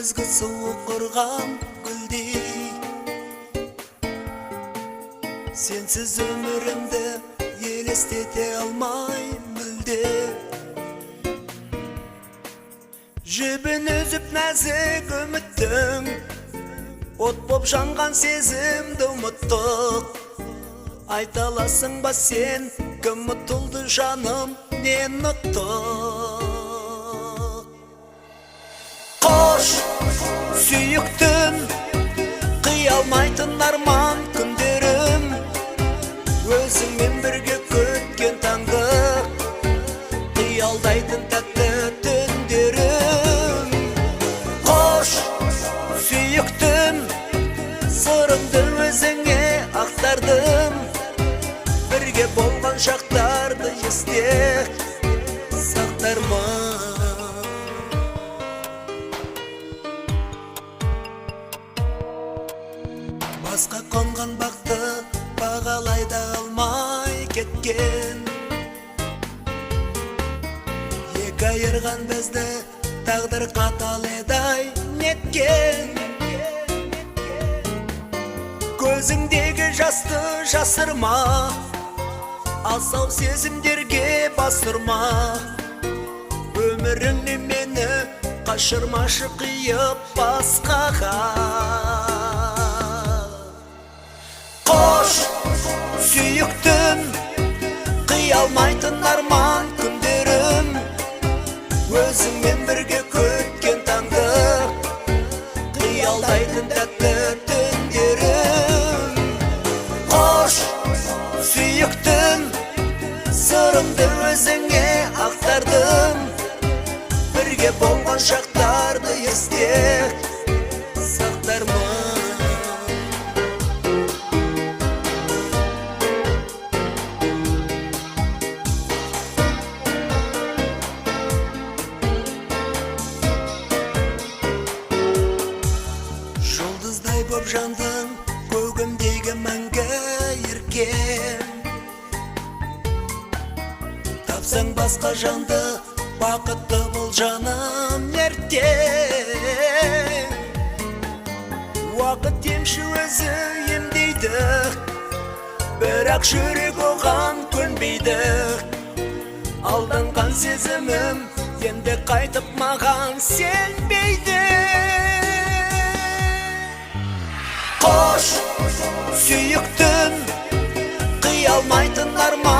күзгі суық ұрған гүлдей, сенсіз өмірімді елестете алмай мүлде. Жібін үзіп нәзік үміттің, от боп жанған сезімді ұмыттық. Айта аласың ба сен, кім ұтылды жаным, не ұттық? Қош, сүйіктім, қия алмайтын арман күндерім, өзіңмен бірге көткен таңды, қиялдайтын тәтті түндерім. Қош, сүйіктім, сырымды өзіңе ақтардым, бірге болған шақтарды есте сақтармын. Басқа қонған бақты бағалай да алмай кеткен, екі айырған бізді тағдыр қатал еді-ай неткен. Көзіңдегі жасты жасырма, асау сезімдерге бастырма. Өміріңне мені қашырмашы қиып басқаға. Қош, сүйіктім, қия алмайтын арман күндерім, өзіңмен бірге көткен таңды, қиялдайтын тәтті түндерім. Қош, сүйіктім, сырымды өзіңе ақтардым, бірге болған шақтарды есте сақтармын. Жұлдыздай боп жандың көгімдегі мәңгі еркем, тапсаң басқа жанды бақытты бол жаным ертең. Уақыт емші өзі емдейді, бірақ жүрек оған көнбейді. Алданған сезімім енді қайтып маған сенбейді. Қош, сүйіктім, қия алмайтын арман